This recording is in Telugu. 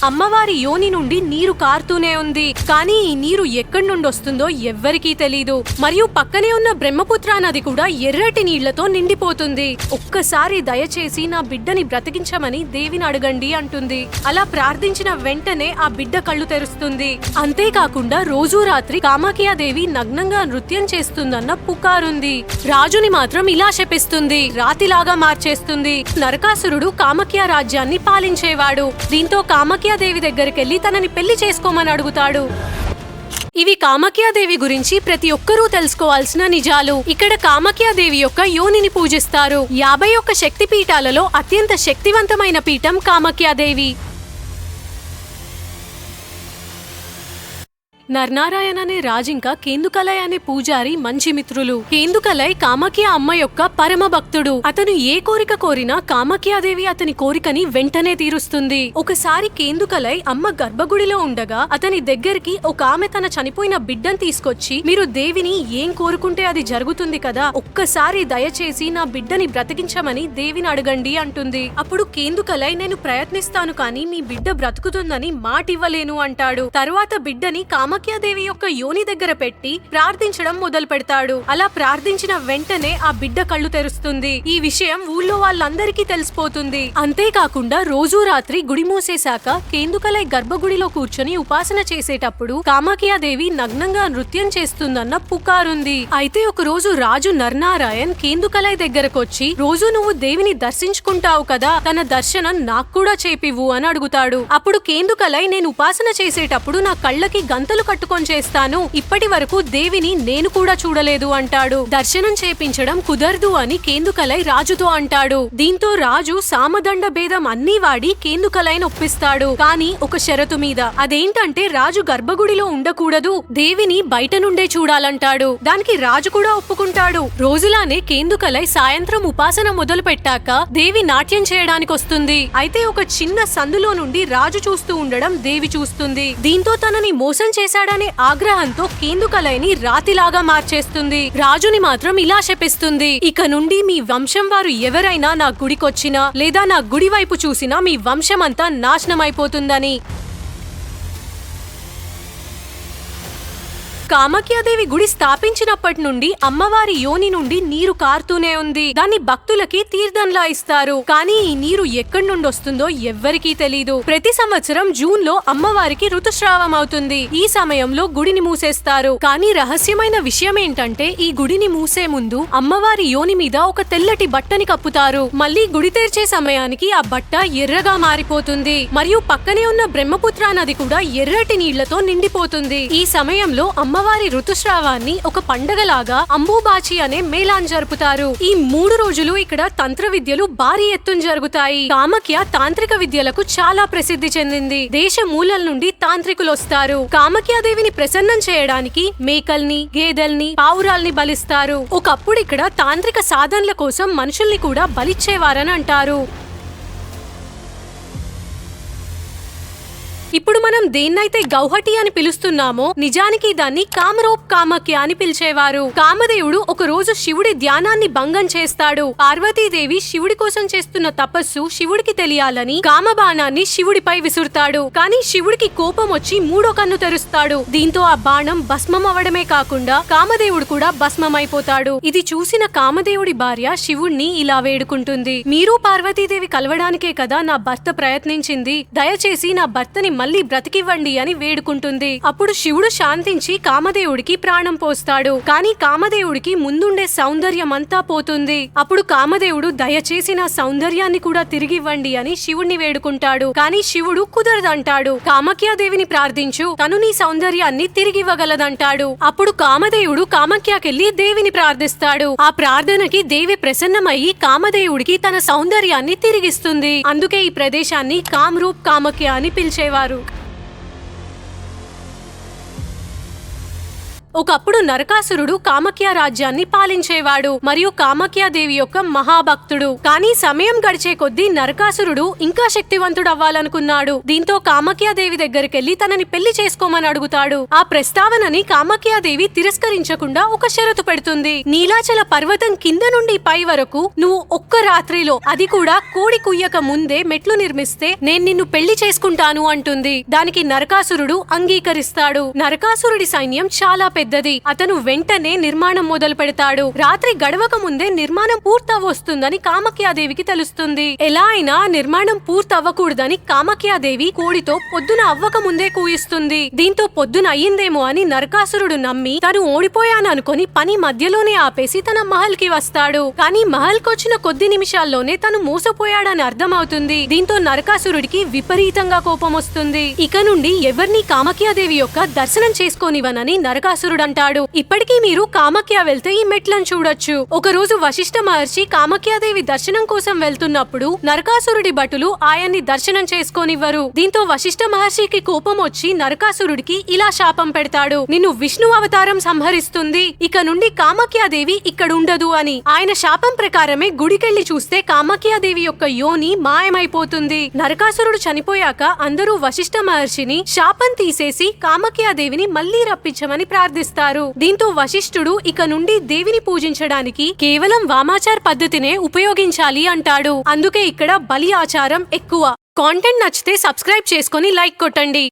అమ్మవారి యోని నుండి నీరు కారుతూనే ఉంది. కానీ ఈ నీరు ఎక్కడి నుండి వస్తుందో ఎవ్వరికీ తెలీదు. మరియు పక్కనే ఉన్న బ్రహ్మపుత్ర నది కూడా ఎర్రటి నీళ్లతో నిండిపోతుంది. ఒక్కసారి దయచేసి నా బిడ్డని బ్రతికించమని దేవిని అడగండి అంటుంది. అలా ప్రార్థించిన వెంటనే ఆ బిడ్డ కళ్ళు తెరుస్తుంది. అంతేకాకుండా రోజూ రాత్రి కామాఖ్యాదేవి నగ్నంగా నృత్యం చేస్తుందన్న పుకారుంది. రాజుని మాత్రం ఇలా శపిస్తుంది, రాతిలాగా మార్చేస్తుంది. నరకాసురుడు కామాఖ్య రాజ్యాన్ని పాలించేవాడు. దీంతో కామాఖ్యాదేవి దగ్గరికెళ్లి తనని పెళ్లి చేసుకోమని అడుగుతాడు. ఇవి కామాఖ్యాదేవి గురించి ప్రతి ఒక్కరూ తెలుసుకోవాల్సిన నిజాలు. ఇక్కడ కామాఖ్యాదేవి యొక్క యోనిని పూజిస్తారు. 51 శక్తి పీఠాలలో అత్యంత శక్తివంతమైన పీఠం కామాఖ్యాదేవి. నర్నారాయణ అనే రాజింక కేందుకలై అనే పూజారి మంచి మిత్రులు. కేందుకలై కామాఖ్య అమ్మ యొక్క పరమ భక్తుడు. అతను ఏ కోరిక కోరినా కామాఖ్యాదేవి అతని కోరికని వెంటనే తీరుస్తుంది. ఒకసారి కేందుకలై అమ్మ గర్భగుడిలో ఉండగా అతని దగ్గరికి ఒక ఆమె తన చనిపోయిన బిడ్డను తీసుకొచ్చి, మీరు దేవిని ఏం కోరుకుంటే అది జరుగుతుంది కదా, ఒక్కసారి దయచేసి నా బిడ్డని బ్రతికించమని దేవిని అడగండి అంటుంది. అప్పుడు కేందుకలై, నేను ప్రయత్నిస్తాను కానీ మీ బిడ్డ బ్రతుకుతుందని మాటివ్వలేను అంటాడు. తరువాత బిడ్డని కామాఖ్యాదేవి యొక్క యోని దగ్గర పెట్టి ప్రార్థించడం మొదలు పెడతాడు. అలా ప్రార్థించిన వెంటనే ఆ బిడ్డ కళ్ళు తెరుస్తుంది. ఈ విషయం ఊళ్ళో వాళ్ళందరికీ తెలిసిపోతుంది. అంతేకాకుండా రోజూ రాత్రి గుడి మూసేశాక కేందుకలై గర్భగుడిలో కూర్చొని ఉపాసన చేసేటప్పుడు కామాఖ్యాదేవి నగ్నంగా నృత్యం చేస్తుందన్న పుకారుంది. అయితే ఒక రోజు రాజు నర్నారాయణ్ కేందుకలై దగ్గరకొచ్చి, రోజు నువ్వు దేవిని దర్శించుకుంటావు కదా, తన దర్శనం నాకు కూడా చేపివ్వు అని అడుగుతాడు. అప్పుడు కేందుకలై, నేను ఉపాసన చేసేటప్పుడు నా కళ్ళకి గంతలు కట్టుకొని చేస్తాను, ఇప్పటి వరకు దేవిని నేను కూడా చూడలేదు అంటాడు. దర్శనం చేపించడం కుదరదు అని కేందుకలై రాజుతో అంటాడు. దీంతో రాజు సామదండ భేదం అన్నీ వాడి కేందుకలైని ఒప్పిస్తాడు. కానీ ఒక షరతు మీద. అదేంటంటే రాజు గర్భగుడిలో ఉండకూడదు, దేవిని బయట నుండే చూడాలంటాడు. దానికి రాజు కూడా ఒప్పుకుంటాడు. రోజులానే కేందుకలై సాయంత్రం ఉపాసన మొదలు పెట్టాక దేవి నాట్యం చేయడానికి వస్తుంది. అయితే ఒక చిన్న సందులో నుండి రాజు చూస్తూ ఉండడం దేవి చూస్తుంది. దీంతో తనని మోసం చేశాడనే ఆగ్రహంతో కేందుకలైని రాతిలాగా మార్చేస్తుంది. రాజుని మాత్రం ఇలా శపిస్తుంది, ఇక నుండి మీ వంశం వారు ఎవరైనా నా గుడికొచ్చినా లేదా నా గుడి వైపు చూసినా మీ వంశమంతా నాశనమైపోతుందని. కామాఖ్యాదేవి గుడి స్థాపించినప్పటి నుండి అమ్మవారి యోని నుండి నీరు కారుతూనే ఉంది. దాన్ని భక్తులకి తీర్థంలా ఇస్తారు. కానీ ఈ నీరు ఎక్కడి నుండి వస్తుందో ఎవ్వరికీ తెలీదు. ప్రతి సంవత్సరం జూన్ లో అమ్మవారికి ఋతుస్రావం అవుతుంది. ఈ సమయంలో గుడిని మూసేస్తారు. కానీ రహస్యమైన విషయం ఏంటంటే ఈ గుడిని మూసే ముందు అమ్మవారి యోని మీద ఒక తెల్లటి బట్టని కప్పుతారు. మళ్ళీ గుడి తెరిచే సమయానికి ఆ బట్ట ఎర్రగా మారిపోతుంది. మరియు పక్కనే ఉన్న బ్రహ్మపుత్ర నది కూడా ఎర్రటి నీళ్లతో నిండిపోతుంది. ఈ సమయంలో అమ్మవారి ఋతుస్రావాన్ని ఒక పండగలాగా అంబుబాచి అనే మేళాన్ని జరుపుతారు. ఈ 3 రోజులు ఇక్కడ తంత్ర విద్యలు భారీ ఎత్తున జరుగుతాయి. కామాఖ్య తాంత్రిక విద్యలకు చాలా ప్రసిద్ధి చెందింది. దేశ మూలల నుండి తాంత్రికులు వస్తారు. కామాఖ్యాదేవిని ప్రసన్నం చేయడానికి మేకల్ని, గేదెల్ని, పావురాల్ని బలిస్తారు. ఒకప్పుడు ఇక్కడ తాంత్రిక సాధనల కోసం మనుషుల్ని కూడా బలిచ్చేవారని అంటారు. ఇప్పుడు మనం దేన్నైతే గౌహటి అని పిలుస్తున్నామో నిజానికి దాన్ని కామరూప్ కామాఖ్య అని పిలిచేవారు. కామదేవుడు ఒక రోజు శివుడి ధ్యానాన్ని భంగం చేస్తాడు. పార్వతీదేవి శివుడి కోసం చేస్తున్న తపస్సు శివుడికి తెలియాలని కామబాణాన్ని శివుడిపై విసురుతాడు. కానీ శివుడికి కోపం వచ్చి 3వ కన్ను తెరుస్తాడు. దీంతో ఆ బాణం భస్మం అవడమే కాకుండా కామదేవుడు కూడా భస్మమైపోతాడు. ఇది చూసిన కామదేవుడి భార్య శివుణ్ణి ఇలా వేడుకుంటుంది, మీరు పార్వతీదేవి కలవడానికే కదా నా భర్త ప్రయత్నించింది, దయచేసి నా భర్తని మళ్ళీ బ్రతికివ్వండి అని వేడుకుంటుంది. అప్పుడు శివుడు శాంతించి కామదేవుడికి ప్రాణం పోస్తాడు. కానీ కామదేవుడికి ముందుండే సౌందర్యం అంతా పోతుంది. అప్పుడు కామదేవుడు దయచేసి నా సౌందర్యాన్ని కూడా తిరిగివ్వండి అని శివుణ్ణి వేడుకుంటాడు. కానీ శివుడు కుదరదంటాడు. కామాఖ్యాదేవిని ప్రార్థించు, తను నీ సౌందర్యాన్ని తిరిగివ్వగలదంటాడు. అప్పుడు కామదేవుడు కామాఖ్యకెళ్లి దేవిని ప్రార్థిస్తాడు. ఆ ప్రార్థనకి దేవి ప్రసన్నమయ్యి కామదేవుడికి తన సౌందర్యాన్ని తిరిగిస్తుంది. అందుకే ఈ ప్రదేశాన్ని కామరూప్ కామాఖ్య అని పిలిచేవారు. ఒకప్పుడు నరకాసురుడు కామాఖ్య రాజ్యాన్ని పాలించేవాడు మరియు కామాఖ్యాదేవి యొక్క మహాభక్తుడు. కానీ సమయం గడిచే కొద్దీ నరకాసురుడు ఇంకా శక్తివంతుడు అవ్వాలనుకున్నాడు. దీంతో కామాఖ్యాదేవి దగ్గరికెళ్లి తనని పెళ్లి చేసుకోమని అడుగుతాడు. ఆ ప్రస్తావనని కామాఖ్యాదేవి తిరస్కరించకుండా ఒక షరతు పెడుతుంది. నీలాచల పర్వతం కింద నుండి పై వరకు నువ్వు ఒక్క రాత్రిలో, అది కూడా కోడి కుయ్యక ముందే మెట్లు నిర్మిస్తే నేను నిన్ను పెళ్లి చేసుకుంటాను అంటుంది. దానికి నరకాసురుడు అంగీకరిస్తాడు. నరకాసురుడి సైన్యం చాలా పెద్దది. అతను వెంటనే నిర్మాణం మొదలు పెడతాడు. రాత్రి గడవక ముందే నిర్మాణం పూర్తవస్తుందని కామాఖ్యాదేవికి తెలుస్తుంది. ఎలా అయినా నిర్మాణం పూర్తవ్వకూడదని కామాఖ్యాదేవి కోడితో పొద్దున అవ్వక ముందే కూయిస్తుంది. దీంతో పొద్దున అయ్యిందేమో అని నరకాసురుడు నమ్మి తను ఓడిపోయాను అనుకుని పని మధ్యలోనే ఆపేసి తన మహల్ కి వస్తాడు. కానీ మహల్ కొచ్చిన కొద్ది నిమిషాల్లోనే తను మోసపోయాడని అర్థమవుతుంది. దీంతో నరకాసురుడికి విపరీతంగా కోపం వస్తుంది. ఇక నుండి ఎవరిని కామాఖ్యాదేవి యొక్క దర్శనం చేసుకోనివనని నరకాసురుడు అంటాడు. ఇప్పటికీ మీరు కామాఖ్య వెళ్తే ఈ మెట్లను చూడొచ్చు. ఒక రోజు వశిష్ఠ మహర్షి కామాఖ్యాదేవి దర్శనం కోసం వెళ్తున్నప్పుడు నరకాసురుడి భటులు ఆయన్ని దర్శనం చేసుకోనివ్వరు. దీంతో వశిష్ఠ మహర్షికి కోపం వచ్చి నరకాసురుడికి ఇలా శాపం పెడతాడు. నిన్ను విష్ణు అవతారం సంహరిస్తుంది, ఇక నుండి కామాఖ్యాదేవి ఇక్కడ ఉండదు అని. ఆయన శాపం ప్రకారమే గుడికెళ్లి చూస్తే కామాఖ్యాదేవి యొక్క యోని మాయమైపోతుంది. నరకాసురుడు చనిపోయాక అందరూ వశిష్ఠ మహర్షిని శాపం తీసేసి కామాఖ్యాదేవిని మళ్లీ రప్పించమని ప్రార్థిస్తారు. దీంతో వశిష్ఠుడు ఇక నుండి దేవిని పూజించడానికి కేవలం వామాచార్ పద్ధతినే ఉపయోగించాలి అంటాడు. అందుకే ఇక్కడ బలి ఆచారం ఎక్కువ. కాంటెంట్ నచ్చితే సబ్స్క్రైబ్ చేసుకొని లైక్ కొట్టండి.